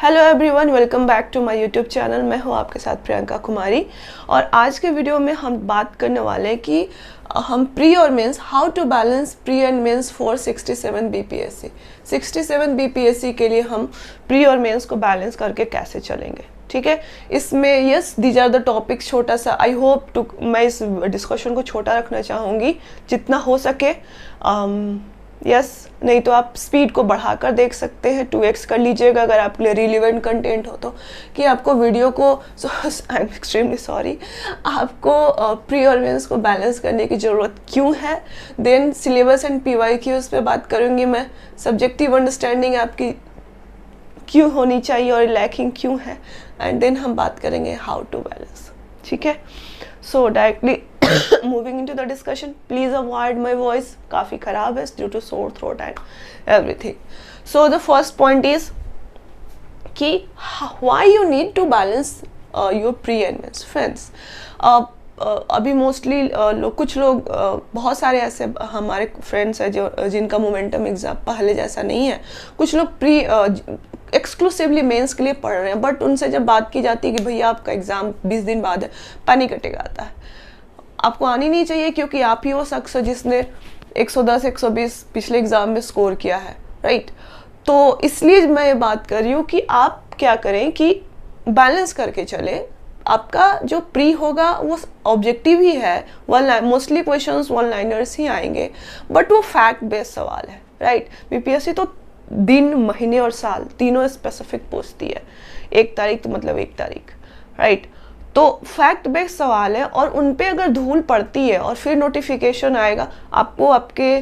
Hello everyone, welcome back to my YouTube channel. मैं हूँ आपके साथ प्रियंका कुमारी और आज के वीडियो में हम बात करने वाले हैं कि हम प्री और mains how to balance pre and mains for 67 BPSC. 67 BPSC के लिए हम प्री और मेंस को बैलेंस करके कैसे चलेंगे, ठीक है। इसमें yes these are the topics. छोटा सा आई होप टू, मैं इस डिस्कशन को छोटा रखना चाहूँगी जितना हो सके। यस नहीं तो आप स्पीड को बढ़ाकर देख सकते हैं, 2x कर लीजिएगा अगर आपके लिए रिलेवेंट कंटेंट हो तो, कि आपको वीडियो को आई एम एक्सट्रीमली सॉरी, आपको प्री और मेंस को बैलेंस करने की ज़रूरत क्यों है। देन सिलेबस एंड PYQs पे बात करूँगी मैं, सब्जेक्टिव अंडरस्टैंडिंग आपकी क्यों होनी चाहिए और लैकिंग क्यों है, एंड देन हम बात करेंगे हाउ टू बैलेंस, ठीक है। सो directly moving into the discussion, please avoid my voice, काफ़ी ख़राब है due to sore throat and everything. So the first point is कि why you need to balance your pre and means friends. अभी mostly कुछ लोग बहुत सारे ऐसे हमारे फ्रेंड्स हैं जो जिनका मोमेंटम एग्जाम पहले जैसा नहीं है। कुछ लोग प्री एक्सक्लूसिवली मेंस के लिए पढ़ रहे हैं, बट उनसे जब बात की जाती है कि भैया आपका एग्ज़ाम 20 दिन बाद है, पैनिक अटैक आता है। आपको आनी नहीं चाहिए क्योंकि आप ही वो शख्स हो जिसने 110 120 पिछले एग्ज़ाम में स्कोर किया है, राइट। तो इसलिए मैं ये बात कर रही हूँ कि आप क्या करें कि बैलेंस करके चले। आपका जो प्री होगा वो ऑब्जेक्टिव ही है, मोस्टली क्वेश्चंस वन लाइनर्स ही आएंगे, बट वो फैक्ट बेस्ड सवाल है, राइट। बीपीएससी तो दिन, महीने और साल तीनों स्पेसिफिक पूछती है। 1 तारीख तो मतलब 1 तारीख, राइट। तो फैक्ट बेस्ड सवाल है और उन पे अगर धूल पड़ती है और फिर नोटिफिकेशन आएगा, आपको आपके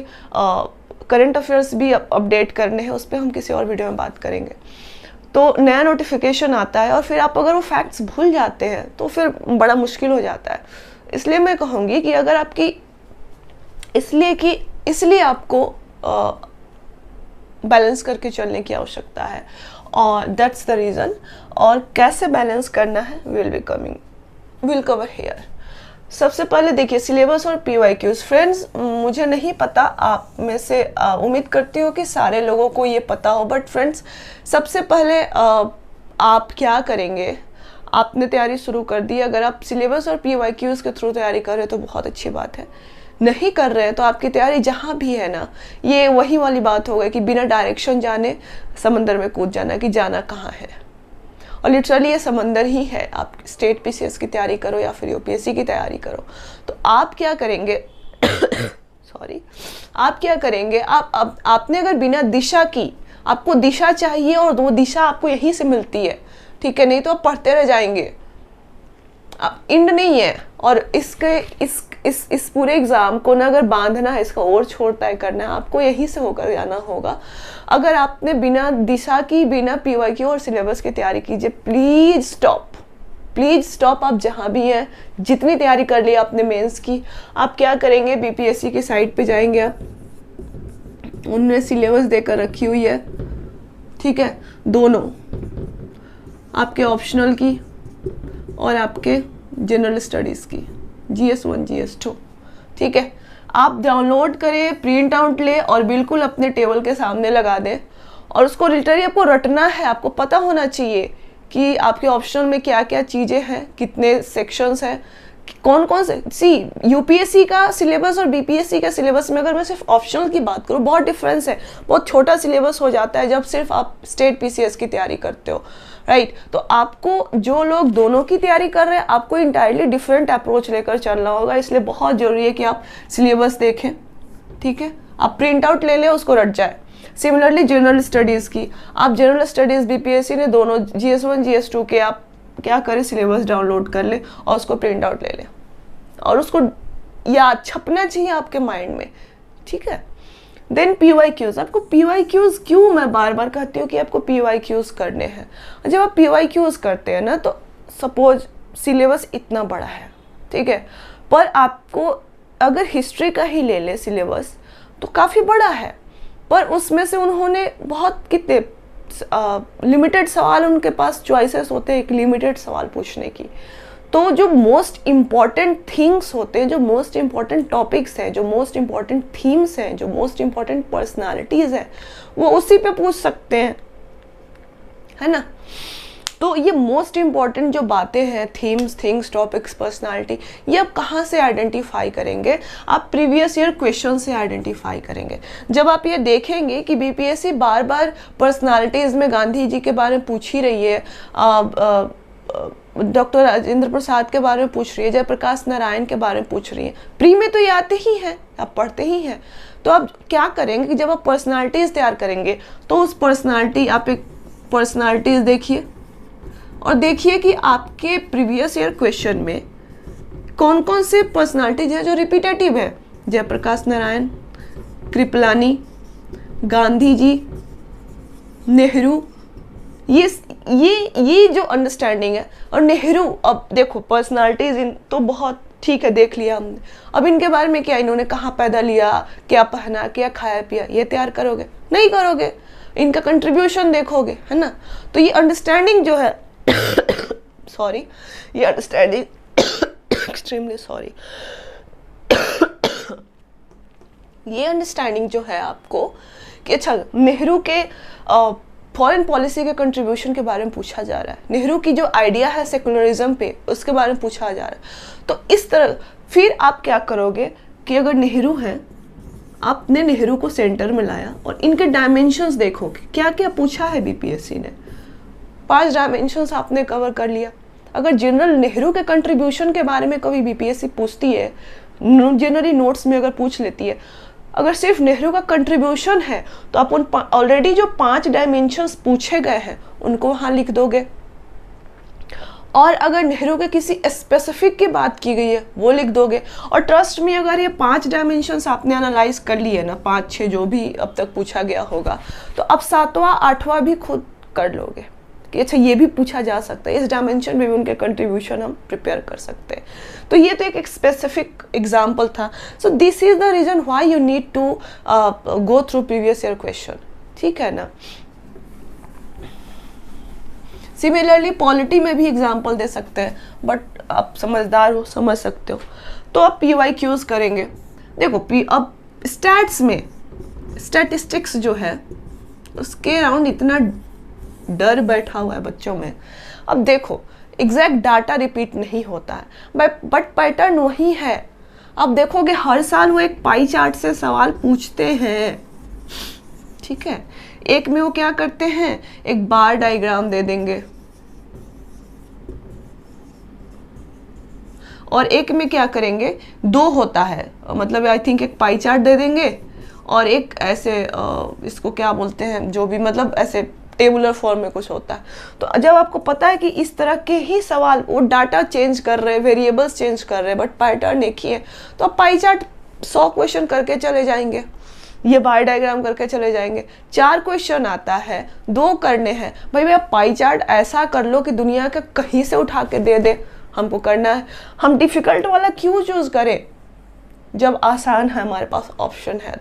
करंट अफेयर्स भी अपडेट करने हैं, उस पर हम किसी और वीडियो में बात करेंगे। तो नया नोटिफिकेशन आता है और फिर आप अगर वो फैक्ट्स भूल जाते हैं तो फिर बड़ा मुश्किल हो जाता है। इसलिए मैं कहूँगी कि अगर आपकी इसलिए आपको बैलेंस करके चलने की आवश्यकता है और दैट्स द रीज़न। और कैसे बैलेंस करना है विल कवर हेयर। सबसे पहले देखिए सिलेबस और PYQs। फ्रेंड्स, मुझे नहीं पता, आप में से उम्मीद करती हूँ कि सारे लोगों को ये पता हो, बट फ्रेंड्स सबसे पहले आप क्या करेंगे, आपने तैयारी शुरू कर दी। अगर आप सिलेबस और PYQs के थ्रू तैयारी कर रहे हैं तो बहुत अच्छी बात है। नहीं कर रहे हैं तो आपकी तैयारी जहाँ भी है ना, ये वही वाली बात हो गई कि बिना डायरेक्शन जाने समंदर में कूद जाना, कि जाना कहाँ है। और लिटरली ये समंदर ही है। आप स्टेट PCS की तैयारी करो या फिर UPSC की तैयारी करो, तो आप क्या करेंगे सॉरी, आप क्या करेंगे, आपने अगर बिना दिशा की, आपको दिशा चाहिए और वो दिशा आपको यहीं से मिलती है, ठीक है, नहीं तो आप पढ़ते रह जाएंगे। इंड नहीं है। और इस पूरे एग्जाम को ना अगर बांधना है, इसका और छोर तय करना है, आपको यहीं से होकर जाना होगा। अगर आपने बिना दिशा की, बिना PYQ और सिलेबस की तैयारी कीजिए, प्लीज स्टॉप। आप जहाँ भी हैं, जितनी तैयारी कर ली आपने मेंस की, आप क्या करेंगे, BPSC की साइट पे जाएंगे, आप उन्होंने सिलेबस देकर रखी हुई है, ठीक है, दोनों, आपके ऑप्शनल की और आपके जनरल स्टडीज़ की, GS1 GS2, ठीक है। आप डाउनलोड करें, प्रिंट आउट ले और बिल्कुल अपने टेबल के सामने लगा दें। और उसको लिटरली आपको रटना है, आपको पता होना चाहिए कि आपके ऑप्शनल में क्या क्या चीज़ें हैं, कितने सेक्शंस हैं, कौन कौन से। UPSC का सिलेबस और BPSC का सिलेबस में अगर मैं सिर्फ ऑप्शनल की बात करूँ, बहुत डिफरेंस है। बहुत छोटा सिलेबस हो जाता है जब सिर्फ आप स्टेट PCS की तैयारी करते हो, राइट। तो आपको, जो लोग दोनों की तैयारी कर रहे हैं, आपको इंटायरली डिफरेंट अप्रोच लेकर चलना होगा। इसलिए बहुत ज़रूरी है कि आप सिलेबस देखें, ठीक है, आप प्रिंट आउट ले लें, उसको रट जाए। सिमिलरली जनरल स्टडीज़ की, आप जनरल स्टडीज़ BPSC ने दोनों GS1 GS2 के आप क्या करें, सिलेबस डाउनलोड कर ले और उसको प्रिंट आउट ले लें और उसको याद छपना चाहिए आपके माइंड में, ठीक है। Then PYQs। आपको PYQs क्यों मैं बार बार कहती हूँ कि आपको PYQs करने हैं। जब आप PYQs करते हैं ना, तो सपोज सिलेबस इतना बड़ा है, ठीक है, पर आपको अगर हिस्ट्री का ही ले ले सिलेबस तो काफ़ी बड़ा है, पर उसमें से उन्होंने बहुत कितने लिमिटेड सवाल, उनके पास चॉइसेस होते हैं एक लिमिटेड सवाल पूछने की। तो जो मोस्ट इम्पॉर्टेंट थिंग्स होते हैं, जो मोस्ट इम्पॉर्टेंट टॉपिक्स हैं, जो मोस्ट इम्पॉर्टेंट थीम्स हैं, जो मोस्ट इम्पॉर्टेंट पर्सनालिटीज़ हैं, वो उसी पे पूछ सकते हैं। है ना। तो ये मोस्ट इम्पॉर्टेंट जो बातें हैं, थीम्स, थिंग्स, टॉपिक्स, पर्सनालिटी, ये आप कहाँ से आइडेंटिफाई करेंगे? आप प्रीवियस ईयर क्वेश्चन से आइडेंटिफाई करेंगे। जब आप ये देखेंगे कि बीपीएससी बार बार पर्सनालिटीज़ में गांधी जी के बारे में पूछ ही रही है, डॉक्टर राजेंद्र प्रसाद के बारे में पूछ रही है, जयप्रकाश नारायण के बारे में पूछ रही है, प्री में तो ये आते ही हैं, आप पढ़ते ही हैं। तो आप क्या करेंगे कि जब आप पर्सनालिटीज़ तैयार करेंगे तो उस पर्सनालिटी, आप एक पर्सनालिटीज़ देखिए और देखिए कि आपके प्रीवियस ईयर क्वेश्चन में कौन कौन से पर्सनालिटीज है जो रिपीटेटिव है। जयप्रकाश नारायण, कृपलानी, गांधी जी, नेहरू, ये जो अंडरस्टैंडिंग है। और नेहरू, अब देखो पर्सनालिटीज इन तो बहुत ठीक है, देख लिया हमने, अब इनके बारे में क्या, इन्होंने कहाँ पैदा लिया, क्या पहना, क्या खाया पिया, ये तैयार करोगे? नहीं करोगे। इनका कंट्रीब्यूशन देखोगे, है ना। तो ये अंडरस्टैंडिंग जो है सॉरी, ये अंडरस्टैंडिंग एक्सट्रीमली सॉरी ये अंडरस्टैंडिंग जो है आपको कि अच्छा नेहरू के फॉरेन पॉलिसी के कंट्रीब्यूशन के बारे में पूछा जा रहा है, नेहरू की जो आइडिया है सेकुलरिज्म पे उसके बारे में पूछा जा रहा है। तो इस तरह फिर आप क्या करोगे कि अगर नेहरू हैं, आपने नेहरू को सेंटर में लाया और इनके डायमेंशंस देखोगे क्या क्या पूछा है बीपीएससी ने। 5 डायमेंशंस आपने कवर कर लिया। अगर जनरल नेहरू के कंट्रीब्यूशन के बारे में कभी बीपीएससी पूछती है, जनरली नोट्स में अगर पूछ लेती है, अगर सिर्फ नेहरू का कंट्रीब्यूशन है तो आप उन ऑलरेडी जो 5 डायमेंशंस पूछे गए हैं उनको वहाँ लिख दोगे। और अगर नेहरू के किसी स्पेसिफिक की बात की गई है वो लिख दोगे। और ट्रस्ट में अगर ये 5 डायमेंशंस आपने एनालाइज कर लिए ना, 5-6 जो भी अब तक पूछा गया होगा, तो अब 7वां 8वां भी खुद कर लोगे कि अच्छा ये भी पूछा जा सकता है, इस डायमेंशन में भी उनके कंट्रीब्यूशन हम प्रिपेयर कर सकते हैं। तो ये तो एक स्पेसिफिक एग्जाम्पल था। So this is the reason why you need to go through previous year question, ठीक है ना। सिमिलरली पॉलिटी में भी एग्जाम्पल दे सकते हैं, बट आप समझदार हो, समझ सकते हो। तो आप PYQs करेंगे। देखो अब स्टैट्स में स्टैटिस्टिक्स जो है उसके अराउंड इतना डर बैठा हुआ है बच्चों में। अब देखो एग्जैक्ट डाटा रिपीट नहीं होता है बट पैटर्न वही है। अब देखोगे हर साल वो एक पाई चार्ट से सवाल पूछते हैं, ठीक है। एक में वो क्या करते हैं, एक बार डायग्राम दे देंगे और एक में क्या करेंगे, 2 होता है, मतलब आई थिंक एक पाई चार्ट दे देंगे और एक ऐसे इसको क्या बोलते हैं, जो भी मतलब ऐसे टेबुलर फॉर्म में कुछ होता है। तो जब आपको पता है कि इस तरह के ही सवाल, वो डाटा चेंज कर रहे हैं, वेरिएबल्स चेंज कर रहे हैं बट पैटर्न एक ही है, तो आप पाई चार्ट 100 क्वेश्चन करके चले जाएंगे, ये बार डायग्राम करके चले जाएंगे। 4 क्वेश्चन आता है, 2 करने हैं, भाई आप पाई चार्ट ऐसा कर लो कि दुनिया के कहीं से उठा के दे दे, हमको करना है। हम डिफिकल्ट वाला क्यों चूज करें जब आसान है, हमारे पास ऑप्शन है।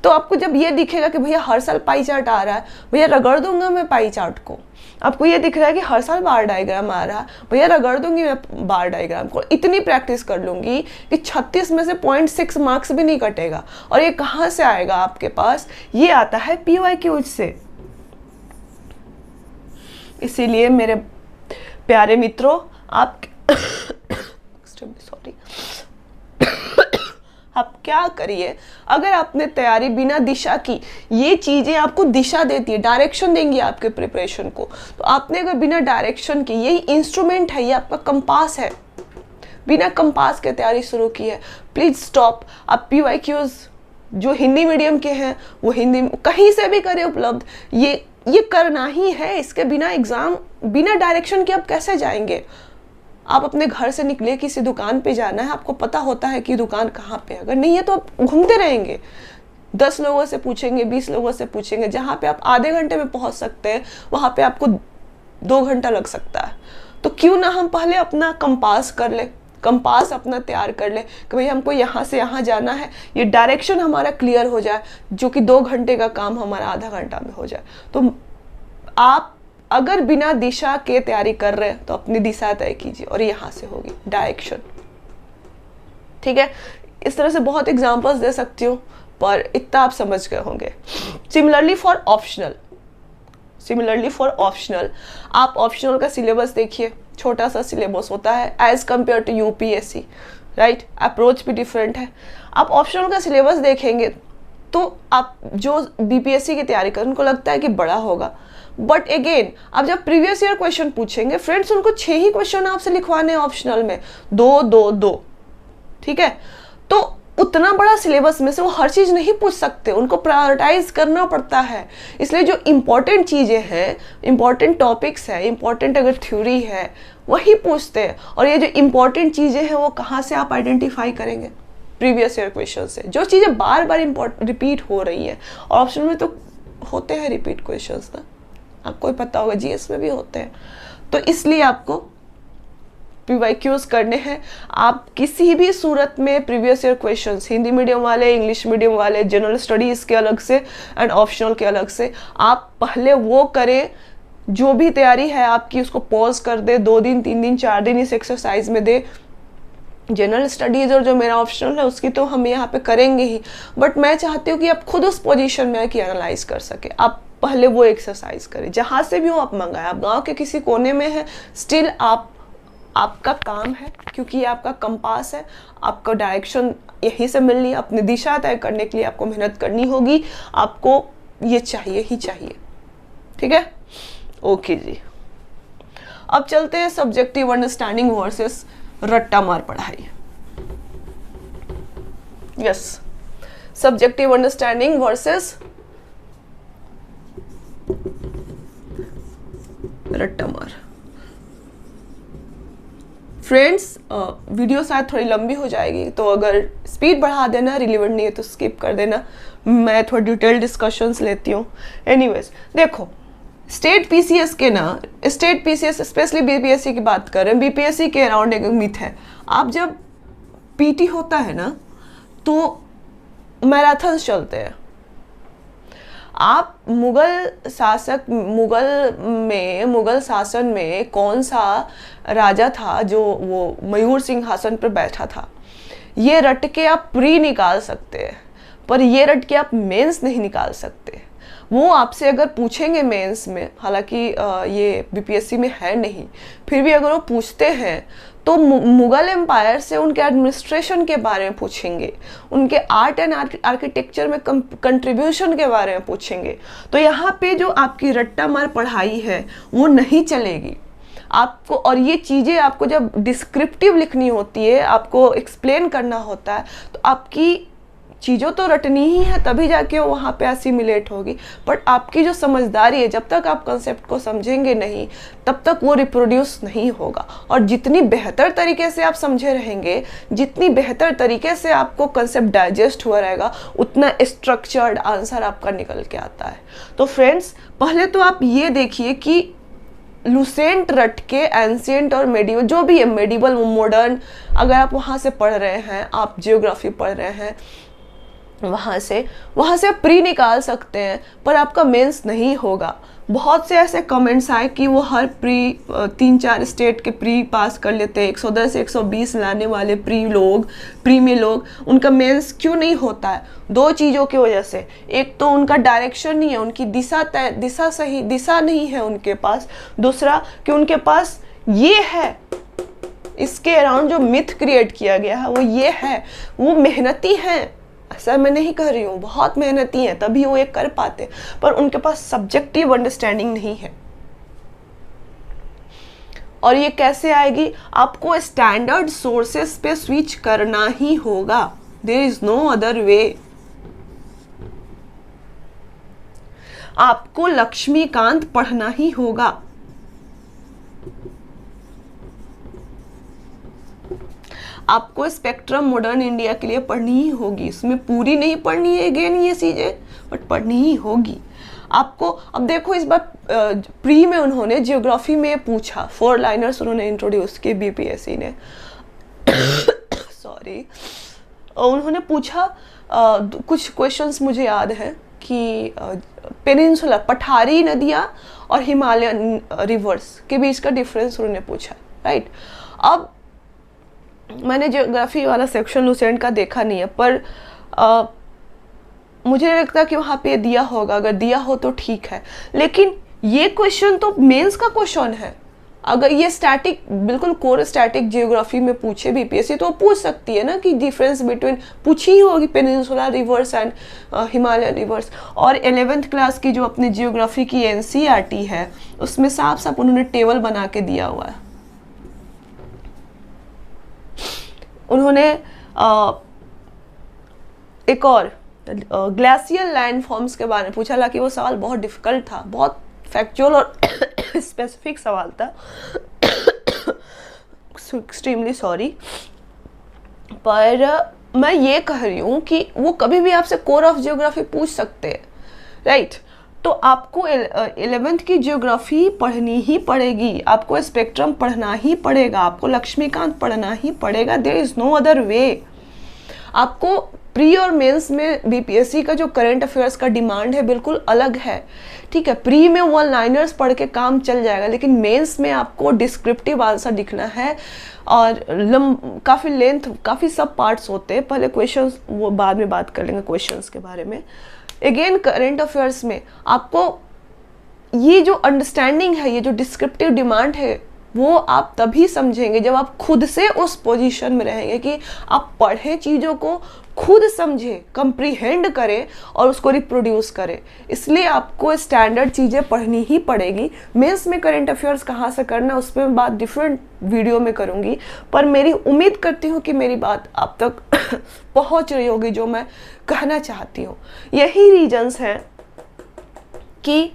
तो आपको जब ये दिखेगा कि भैया हर साल पाई चार्ट आ रहा है, भैया रगड़ दूंगा मैं पाई चार्ट को। आपको ये दिख रहा है कि हर साल बार डायग्राम आ रहा है, भैया रगड़ दूंगी मैं बार डायग्राम को, इतनी प्रैक्टिस कर लूंगी कि 36 में से 0.6 मार्क्स भी नहीं कटेगा। और ये कहाँ से आएगा आपके पास, ये आता है PYQ से। इसीलिए मेरे प्यारे मित्रों, आप सॉरी आप क्या करिए, अगर आपने तैयारी बिना दिशा की, ये चीजें आपको दिशा देती है, डायरेक्शन देंगी आपके प्रिपरेशन को। तो आपने अगर बिना डायरेक्शन की, यही इंस्ट्रूमेंट है, ये आपका कंपास है, बिना कंपास के तैयारी शुरू की है, प्लीज स्टॉप। आप PYQs जो हिंदी मीडियम के हैं वो हिंदी कहीं से भी करें उपलब्ध, ये करना ही है। इसके बिना एग्जाम, बिना डायरेक्शन के आप कैसे जाएंगे। आप अपने घर से निकले, किसी दुकान पे जाना है, आपको पता होता है कि दुकान कहाँ पे है, अगर नहीं है तो आप घूमते रहेंगे, 10 लोगों से पूछेंगे, 20 लोगों से पूछेंगे, जहाँ पे आप आधे घंटे में पहुँच सकते हैं वहाँ पे आपको 2 घंटा लग सकता है। तो क्यों ना हम पहले अपना कंपास कर ले, कंपास अपना तैयार कर ले कि भाई हमको यहाँ से यहाँ जाना है, ये डायरेक्शन हमारा क्लियर हो जाए, जो कि 2 घंटे का काम हमारा आधा घंटा में हो जाए। तो आप अगर बिना दिशा के तैयारी कर रहे हैं तो अपनी दिशा तय कीजिए और यहाँ से होगी डायरेक्शन, ठीक है। इस तरह से बहुत एग्जांपल्स दे सकती हूँ पर इतना आप समझ गए होंगे। Similarly for optional, similarly for optional, आप ऑप्शनल का सिलेबस देखिए, छोटा सा सिलेबस होता है as compared to UPSC, right, approach भी डिफरेंट है। आप ऑप्शनल का सिलेबस देखेंगे तो आप जो बीपीएससी की तैयारी करें उनको लगता है कि बड़ा होगा, बट अगेन आप जब प्रीवियस ईयर क्वेश्चन पूछेंगे फ्रेंड्स, उनको 6 ही क्वेश्चन आपसे लिखवाने हैं ऑप्शनल में, 2 2 2, ठीक है। तो उतना बड़ा सिलेबस में से वो हर चीज़ नहीं पूछ सकते, उनको प्रायोरिटाइज करना पड़ता है। इसलिए जो इम्पोर्टेंट चीज़ें हैं, इम्पोर्टेंट टॉपिक्स है, इम्पोर्टेंट अगर थ्योरी है वही पूछते हैं। और ये जो इम्पोर्टेंट चीज़ें हैं वो कहाँ से आप आइडेंटिफाई करेंगे? प्रीवियस ईयर क्वेश्चन से, जो चीज़ें बार बार रिपीट हो रही हैं। और ऑप्शन में तो होते हैं रिपीट क्वेश्चंस ना, आपको पता होगा, जीएस में भी होते हैं। तो इसलिए आपको पीवाईक्यूज करने हैं। आप किसी भी सूरत में previous year questions, Hindi medium वाले, इंग्लिश मीडियम वाले, जनरल स्टडीज़ के अलग से एंड ऑप्शनल के अलग से, आप पहले वो करें। जो भी तैयारी है आपकी उसको पॉज कर दे, 2 दिन 3 दिन 4 दिन इस एक्सरसाइज में दे। जनरल स्टडीज़ और जो मेरा ऑप्शनल है उसकी तो हम यहाँ पे करेंगे ही, बट मैं चाहती हूँ कि आप खुद उस पोजीशन में आके एनालाइज कर सके। आप पहले वो एक्सरसाइज करें, जहाँ से भी हो आप मंगाएं। आप गांव के किसी कोने में हैं, स्टिल आपका काम है, क्योंकि ये आपका कंपास है, आपको डायरेक्शन यहीं से मिलनी है। अपनी दिशा तय करने के लिए आपको मेहनत करनी होगी, आपको ये चाहिए ही चाहिए, ठीक है। ओके जी, अब चलते हैं सब्जेक्टिव अंडरस्टैंडिंग वर्सेस रट्टा मार पढ़ाई। यस, सब्जेक्टिव अंडरस्टैंडिंग वर्सेस रट्टा मार। फ्रेंड्स, वीडियो शायद थोड़ी लंबी हो जाएगी, तो अगर स्पीड बढ़ा देना, रिलेवेंट नहीं है तो स्किप कर देना, मैं थोड़ा डिटेल डिस्कशंस लेती हूँ। एनीवेज, देखो स्टेट पीसीएस के ना, स्टेट पीसीएस स्पेशली बीपीएससी की बात कर रहे हैं, बीपीएससी के अराउंड एक मिथ है। आप जब पीटी होता है ना तो मैराथन चलते हैं। आप मुगल शासन में कौन सा राजा था जो वो मयूर सिंहासन पर बैठा था, ये रट के आप प्री निकाल सकते हैं, पर ये रट के आप मेंस नहीं निकाल सकते। वो आपसे अगर पूछेंगे मेंस में, हालांकि ये बीपीएससी में है नहीं, फिर भी अगर वो पूछते हैं तो मुगल एम्पायर से उनके एडमिनिस्ट्रेशन के बारे में पूछेंगे, उनके आर्ट एंड आर्किटेक्चर में कंट्रीब्यूशन के बारे में पूछेंगे। तो यहाँ पे जो आपकी रट्टा मार पढ़ाई है वो नहीं चलेगी आपको। और ये चीज़ें आपको जब डिस्क्रिप्टिव लिखनी होती है, आपको एक्सप्लेन करना होता है, तो आपकी चीज़ों तो रटनी ही है, तभी जाके वो वहाँ पे असिमिलेट होगी। बट आपकी जो समझदारी है, जब तक आप कंसेप्ट को समझेंगे नहीं तब तक वो रिप्रोड्यूस नहीं होगा। और जितनी बेहतर तरीके से आप समझे रहेंगे, जितनी बेहतर तरीके से आपको कंसेप्ट डाइजेस्ट हुआ रहेगा, उतना स्ट्रक्चर्ड आंसर आपका निकल के आता है। तो फ्रेंड्स, पहले तो आप ये देखिए कि लुसेंट रट के एंशिएंट और मेडिवल, जो भी है मेडिवल मॉडर्न, अगर आप वहाँ से पढ़ रहे हैं, आप जियोग्राफी पढ़ रहे हैं, वहाँ से आप प्री निकाल सकते हैं, पर आपका मेंस नहीं होगा। बहुत से ऐसे कमेंट्स आए कि वो हर प्री 3-4 स्टेट के प्री पास कर लेते हैं, 110 से 120 लाने वाले प्री में लोग, उनका मेंस क्यों नहीं होता है? 2 चीज़ों की वजह से। एक तो उनका डायरेक्शन नहीं है, उनकी दिशा नहीं है उनके पास। दूसरा कि उनके पास ये है, इसके अराउंड जो मिथ क्रिएट किया गया है वो ये है, वो मेहनती हैं, ऐसा मैं नहीं कह रही हूँ, बहुत मेहनती हैं तभी वो ये कर पाते, पर उनके पास सब्जेक्टिव अंडरस्टैंडिंग नहीं है। और ये कैसे आएगी? आपको स्टैंडर्ड सोर्सेस पे स्विच करना ही होगा, there is no other way. आपको लक्ष्मीकांत पढ़ना ही होगा। आपको स्पेक्ट्रम मॉडर्न इंडिया के लिए पढ़नी ही होगी, इसमें पूरी नहीं पढ़नी है अगेन ये चीज़ें, बट पढ़नी ही होगी आपको। अब देखो इस बार प्री में उन्होंने जियोग्राफी में पूछा, 4 लाइनर्स उन्होंने इंट्रोड्यूस की बीपीएससी ने सॉरी, उन्होंने पूछा कुछ क्वेश्चंस मुझे याद है कि पेनिनसुला, पठारी नदियाँ और हिमालयन रिवर्स के बीच का डिफरेंस उन्होंने पूछा, राइट। अब मैंने जियोग्राफी वाला सेक्शन लुसेंट का देखा नहीं है, पर मुझे लगता है कि वहाँ पे दिया होगा, अगर दिया हो तो ठीक है। लेकिन ये क्वेश्चन तो मेंस का क्वेश्चन है। अगर ये स्टैटिक, बिल्कुल कोर स्टैटिक जियोग्राफी में पूछे बीपीएससी तो पूछ सकती है ना कि डिफरेंस बिटवीन, पूछी ही होगी peninsular reverse and Himalayan reverse. और 11th क्लास की जो अपनी जियोग्राफी की एनसीईआरटी है उसमें साफ साफ उन्होंने टेबल बना के दिया हुआ है। उन्होंने एक और ग्लेशियल लैंड फॉर्म्स के बारे में पूछा, हालांकि वो सवाल बहुत डिफिकल्ट था, बहुत फैक्चुअल और स्पेसिफिक सवाल था, एक्सट्रीमली सॉरी। पर मैं ये कह रही हूँ कि वो कभी भी आपसे कोर ऑफ जियोग्राफी पूछ सकते हैं, राइट। तो आपको 11th की जियोग्राफी पढ़नी ही पड़ेगी, आपको स्पेक्ट्रम पढ़ना ही पड़ेगा, आपको लक्ष्मीकांत पढ़ना ही पड़ेगा, there is no other way. आपको प्री और मेंस में बीपीएससी का जो करंट अफेयर्स का डिमांड है बिल्कुल अलग है, ठीक है। प्री में वन लाइनर्स पढ़ के काम चल जाएगा, लेकिन मेंस में आपको डिस्क्रिप्टिव आंसर लिखना है और काफ़ी लेंथ, काफ़ी सब पार्ट्स होते हैं। पहले क्वेश्चंस, वो बाद में बात कर लेंगे क्वेश्चंस के बारे में। अगेन करंट अफेयर्स में आपको ये जो अंडरस्टैंडिंग है, ये जो डिस्क्रिप्टिव डिमांड है, वो आप तभी समझेंगे जब आप खुद से उस पोजीशन में रहेंगे कि आप पढ़ें, चीज़ों को खुद समझें, कंप्रीहेंड करें और उसको रिप्रोड्यूस करें। इसलिए आपको स्टैंडर्ड चीज़ें पढ़नी ही पड़ेगी। मेंस में करंट अफेयर्स कहाँ से करना, उस पर मैं बात डिफरेंट वीडियो में करूँगी, पर मेरी उम्मीद करती हूँ कि मेरी बात आप तक पहुँच रही होगी जो मैं कहना चाहती हूँ। यही रीजन्स हैं कि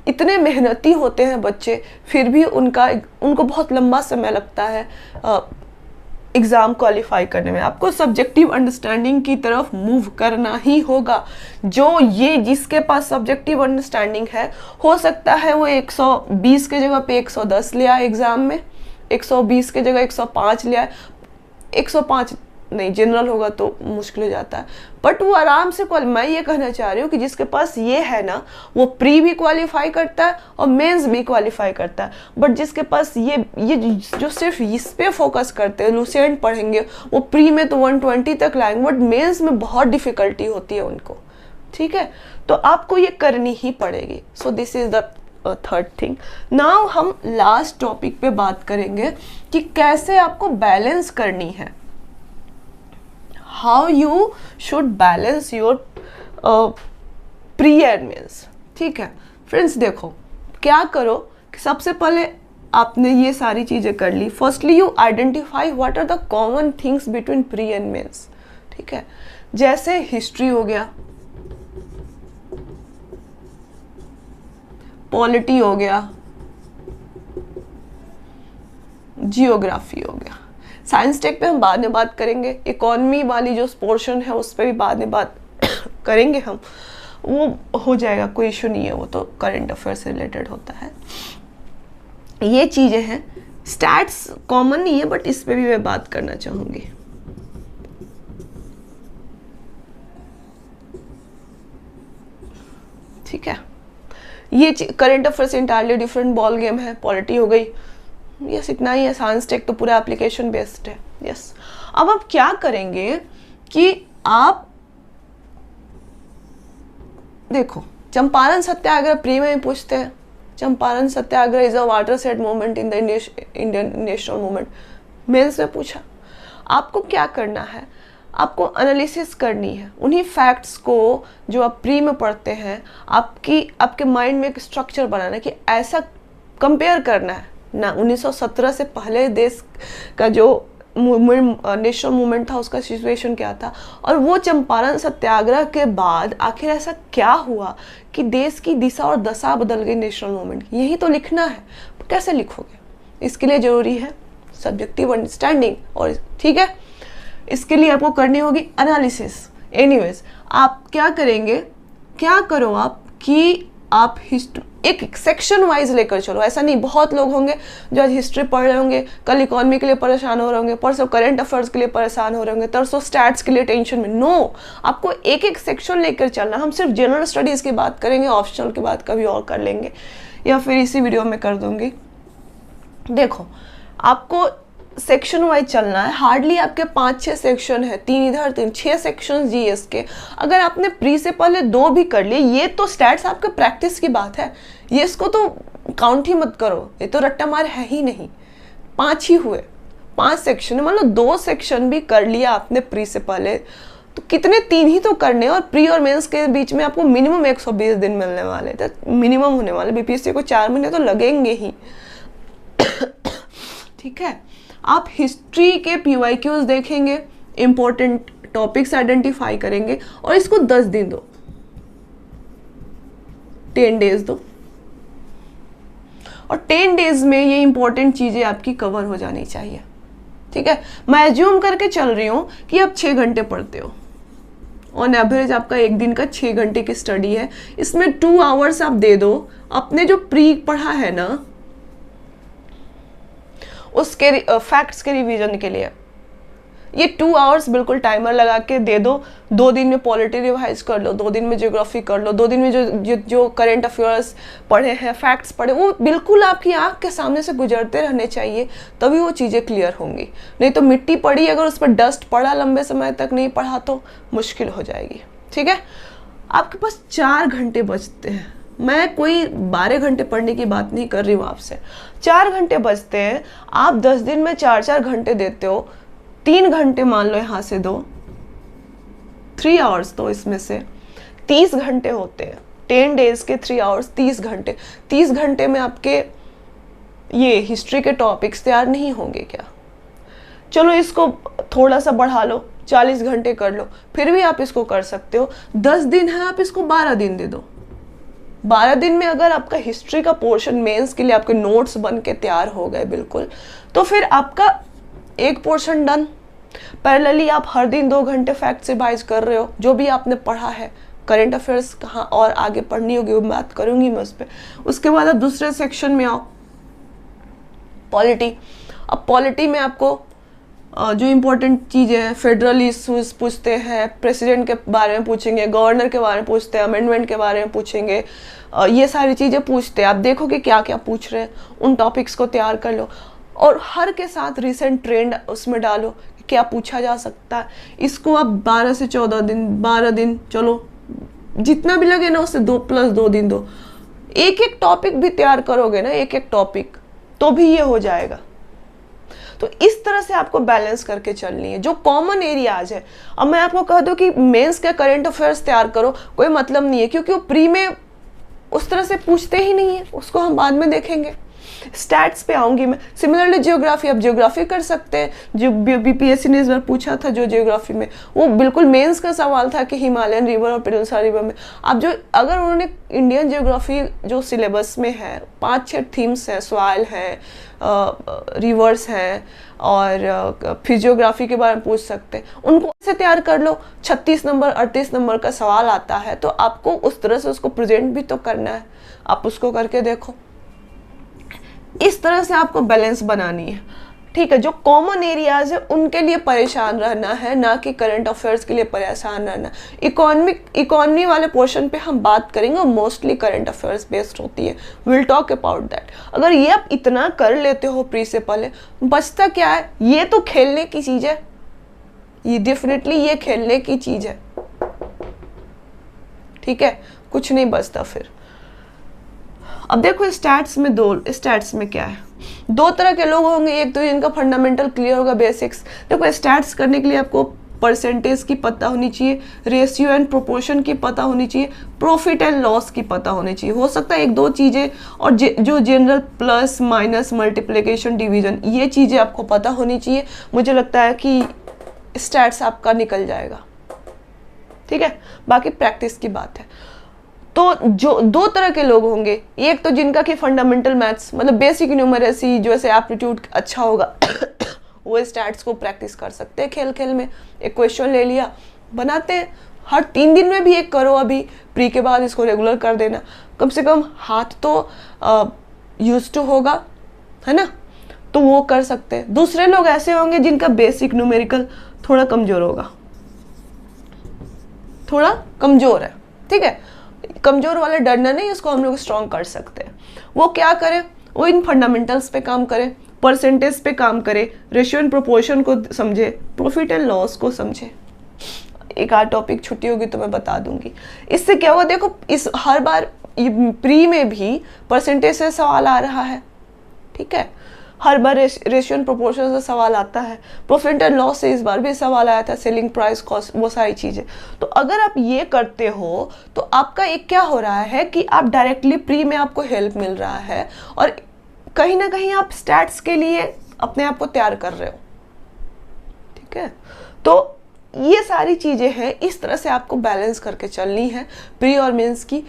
इतने मेहनती होते हैं बच्चे, फिर भी उनको बहुत लंबा समय लगता है एग्ज़ाम क्वालिफाई करने में। आपको सब्जेक्टिव अंडरस्टैंडिंग की तरफ मूव करना ही होगा। जिसके पास सब्जेक्टिव अंडरस्टैंडिंग है, हो सकता है वो 120 के जगह पे 110 ले आए एग्ज़ाम में, 120 के जगह 105 ले आए। 105 नहीं, जनरल होगा तो मुश्किल हो जाता है, बट वो आराम से मैं ये कहना चाह रही हूँ कि जिसके पास ये है ना, वो प्री भी क्वालिफाई करता है और मेंस भी क्वालिफाई करता है। बट जिसके पास ये जो सिर्फ इस पे फोकस करते हैं, लुसेंट पढ़ेंगे, वो प्री में तो 120 तक लाएंगे, बट मेंस में बहुत डिफिकल्टी होती है उनको, ठीक है। तो आपको ये करनी ही पड़ेगी। So this is the third thing. Now हम लास्ट टॉपिक पे बात करेंगे कि कैसे आपको बैलेंस करनी है, how you should balance your pre and mains, ठीक है। फ्रेंड्स देखो, क्या करो कि सबसे पहले आपने ये सारी चीज़ें कर ली। Firstly you identify what are the common things between pre and mains, ठीक है। जैसे हिस्ट्री हो गया, पॉलिटी हो गया, जियोग्राफी हो गया। साइंस टेक पे हम बाद में बात करेंगे, इकोनॉमी वाली जो पोर्शन है उस पर भी बाद में बात करेंगे हम, वो हो जाएगा, कोई इशू नहीं है, वो तो करंट अफेयर से रिलेटेड होता है। ये चीज़ें हैं, स्टैट्स कॉमन नहीं है बट इस पे भी मैं बात करना चाहूँगी। ठीक है, ये करंट अफेयर से इंटायरली डिफरेंट बॉल गेम है। पॉलिटी हो गई, यस इतना ही है। साइंस टेक तो पूरा एप्लीकेशन बेस्ड है, यस। अब आप क्या करेंगे कि आप देखो, चंपारण सत्याग्रह प्री में ही पूछते हैं। Champaran Satyagraha is a watershed movement in the Indian national movement, mains में पूछा। आपको क्या करना है, आपको एनालिसिस करनी है उन्हीं फैक्ट्स को जो आप प्री में पढ़ते हैं, आपके माइंड में एक स्ट्रक्चर बनाना है कि ऐसा कंपेयर करना है ना। 1917 से पहले देश का जो नेशनल मूवमेंट था उसका सिचुएशन क्या था, और वो चंपारण सत्याग्रह के बाद आखिर ऐसा क्या हुआ कि देश की दिशा और दशा बदल गई नेशनल मूवमेंट, यही तो लिखना है। कैसे लिखोगे, इसके लिए जरूरी है सब्जेक्टिव अंडरस्टैंडिंग, और ठीक है, इसके लिए आपको करनी होगी एनालिसिस। एनीवेज, आप क्या करेंगे, क्या करो आप कि आप एक सेक्शन वाइज लेकर चलो। ऐसा नहीं, बहुत लोग होंगे जो आज हिस्ट्री पढ़ रहे होंगे, कल इकोनॉमी के लिए परेशान हो रहे होंगे, परसों करंट अफेयर्स के लिए परेशान हो रहे होंगे, तरसों स्टैट्स के लिए टेंशन में। नो, आपको एक एक सेक्शन लेकर चलना। हम सिर्फ जनरल स्टडीज़ की बात करेंगे, ऑप्शनल की बात कभी और कर लेंगे या फिर इसी वीडियो में कर दूंगी। देखो, आपको सेक्शन वाइज चलना है। हार्डली आपके 5-6 सेक्शन है, 3 इधर 3, 6 सेक्शन जीएस के। अगर आपने प्री से पहले 2 भी कर लिए, ये तो स्टैट्स आपके प्रैक्टिस की बात है, ये इसको तो काउंट ही मत करो, ये तो रट्टा मार है ही नहीं। 5 ही हुए, 5 सेक्शन, मतलब 2 सेक्शन भी कर लिया आपने प्री से पहले, तो कितने 3 ही तो करने, और प्री और मेंस के बीच में आपको मिनिमम 120 दिन मिलने वाले, तो मिनिमम होने वाले। बीपीएससी को 4 महीने तो लगेंगे ही। ठीक है, आप हिस्ट्री के पीवाईक्यूज देखेंगे, इंपॉर्टेंट टॉपिक्स आइडेंटिफाई करेंगे, और इसको 10 दिन दो, 10 डेज दो, और 10 डेज में ये इंपॉर्टेंट चीजें आपकी कवर हो जानी चाहिए। ठीक है, मैं एज्यूम करके चल रही हूं कि आप 6 घंटे पढ़ते हो, ऑन एवरेज आपका एक दिन का 6 घंटे की स्टडी है, इसमें 2 आवर्स आप दे दो अपने जो प्री पढ़ा है ना उसके फैक्ट्स के रिवीजन के लिए। ये 2 आवर्स बिल्कुल टाइमर लगा के दे दो। 2 दिन में पॉलिटी रिवाइज कर लो, 2 दिन में ज्योग्राफी कर लो, 2 दिन में जो करंट अफेयर्स पढ़े हैं, फैक्ट्स पढ़े, वो बिल्कुल आपकी आंख के सामने से गुजरते रहने चाहिए, तभी वो चीज़ें क्लियर होंगी। नहीं तो मिट्टी पड़ी, अगर उस पर डस्ट पड़ा, लंबे समय तक नहीं पढ़ा तो मुश्किल हो जाएगी। ठीक है, आपके पास 4 घंटे बचते हैं, मैं कोई 12 घंटे पढ़ने की बात नहीं कर रही हूँ आपसे, 4 घंटे बचते हैं। आप 10 दिन में 4-4 घंटे देते हो, 3 घंटे मान लो यहाँ से दो, 3 आवर्स दो, इसमें से 30 घंटे होते हैं। 10 डेज के 3 आवर्स 30 घंटे, 30 घंटे में आपके ये हिस्ट्री के टॉपिक्स तैयार नहीं होंगे क्या? चलो इसको थोड़ा सा बढ़ा लो, 40 घंटे कर लो, फिर भी आप इसको कर सकते हो। 10 दिन है, आप इसको 12 दिन दे दो। 12 दिन में अगर आपका हिस्ट्री का पोर्शन मेंस के लिए आपके नोट्स बन के तैयार हो गए बिल्कुल, तो फिर आपका एक पोर्शन डन। पैरेलली आप हर दिन 2 घंटे फैक्ट्स रिवाइज कर रहे हो, जो भी आपने पढ़ा है, करंट अफेयर्स कहाँ और आगे पढ़नी होगी वो बात करूंगी मैं उस पर। उसके बाद आप दूसरे सेक्शन में आओ, पॉलिटी। अब पॉलिटी में आपको जो इम्पोर्टेंट चीज़ें हैं, फेडरल इशूज पूछते हैं, प्रेसिडेंट के बारे में पूछेंगे, गवर्नर के बारे में पूछते हैं, अमेंडमेंट के बारे में पूछेंगे, ये सारी चीज़ें पूछते हैं। आप देखो कि क्या क्या पूछ रहे हैं, उन टॉपिक्स को तैयार कर लो, और हर के साथ रिसेंट ट्रेंड उसमें डालो कि क्या पूछा जा सकता है। इसको आप 12 से 14 दिन, 12 दिन, चलो जितना भी लगे ना, उससे 2 + 2 दिन दो। एक एक टॉपिक भी तैयार करोगे ना, एक एक टॉपिक, तो भी ये हो जाएगा। तो इस तरह से आपको बैलेंस करके चलनी है। जो कॉमन एरियाज है, अब मैं आपको कह दूं कि मेंस के करंट अफेयर्स तैयार करो, कोई मतलब नहीं है, क्योंकि वो प्री में उस तरह से पूछते ही नहीं है, उसको हम बाद में देखेंगे। स्टैट्स पे आऊंगी मैं। सिमिलरली ज्योग्राफी, आप ज्योग्राफी कर सकते हैं, जो बीपीएससी ने इस बार पूछा था जो ज्योग्राफी में, वो बिल्कुल मेंस का सवाल था कि हिमालयन रिवर और पेनिनसुला रिवर में आप जो, अगर उन्होंने इंडियन ज्योग्राफी जो सिलेबस में है 5-6 थीम्स हैं, सॉइल है, रिवर्स हैं, और फिजियोग्राफी के बारे में पूछ सकते हैं, उनको से तैयार कर लो। 36 नंबर 38 नंबर का सवाल आता है, तो आपको उस तरह से उसको प्रेजेंट भी तो करना है, आप उसको करके देखो। इस तरह से आपको बैलेंस बनानी है। ठीक है, जो कॉमन एरियाज है उनके लिए परेशान रहना है, ना कि करंट अफेयर्स के लिए परेशान रहना। इकोनॉमी वाले पोर्शन पे हम बात करेंगे, मोस्टली करंट अफेयर्स बेस्ड होती है, विल टॉक अबाउट दैट। अगर ये आप इतना कर लेते हो प्री से पहले, बचता क्या है? ये तो खेलने की चीज है, ये डेफिनेटली ये खेलने की चीज है। ठीक है, कुछ नहीं बचता फिर। अब देखो स्टैट्स में क्या है, 2 तरह के लोग होंगे। एक तो जिनका फंडामेंटल क्लियर होगा, बेसिक्स। देखो स्टैट्स करने के लिए आपको परसेंटेज की पता होनी चाहिए, रेशियो एंड प्रोपोर्शन की पता होनी चाहिए, प्रॉफिट एंड लॉस की पता होनी चाहिए। हो सकता है 1-2 चीज़ें, और जो general plus minus multiplication division, ये चीज़ें आपको पता होनी चाहिए। मुझे लगता है कि स्टैट्स आपका निकल जाएगा। ठीक है, बाकी प्रैक्टिस की बात है। तो जो 2 तरह के लोग होंगे, एक तो जिनका कि फंडामेंटल मैथ्स मतलब बेसिक न्यूमरेसी जो ऐसे एप्टीट्यूड अच्छा होगा वो स्टैट्स को प्रैक्टिस कर सकते हैं। खेल खेल में एक क्वेश्चन ले लिया, बनाते हैं, हर 3 दिन में भी एक करो। अभी प्री के बाद इसको रेगुलर कर देना, कम से कम हाथ तो यूज टू होगा, है ना, तो वो कर सकते हैं। दूसरे लोग ऐसे होंगे जिनका बेसिक न्यूमेरिकल थोड़ा कमजोर होगा, थोड़ा कमजोर है। ठीक है, कमजोर वाला डरना नहीं, उसको हम लोग स्ट्रॉन्ग कर सकते हैं। वो क्या करें, वो इन फंडामेंटल्स पे काम करें, परसेंटेज पे काम करे, रेशियो एंड प्रोपोर्शन को समझे, प्रॉफिट एंड लॉस को समझे। एक आध टॉपिक छुट्टी होगी तो मैं बता दूंगी। इससे क्या होगा, देखो इस हर बार प्री में भी परसेंटेज से सवाल आ रहा है, ठीक है। हर बार रेशियो एंड प्रोपोर्शन से सवाल आता है, प्रॉफिट एंड लॉस से इस बार भी सवाल आया था, सेलिंग प्राइस, कॉस्ट, वो सारी चीज़ें। तो अगर आप ये करते हो तो आपका एक क्या हो रहा है कि आप डायरेक्टली प्री में आपको हेल्प मिल रहा है और कहीं ना कहीं आप स्टैट्स के लिए अपने आप को तैयार कर रहे हो, ठीक है। तो ये सारी चीज़ें हैं, इस तरह से आपको बैलेंस करके चलनी है प्री और मेंस की।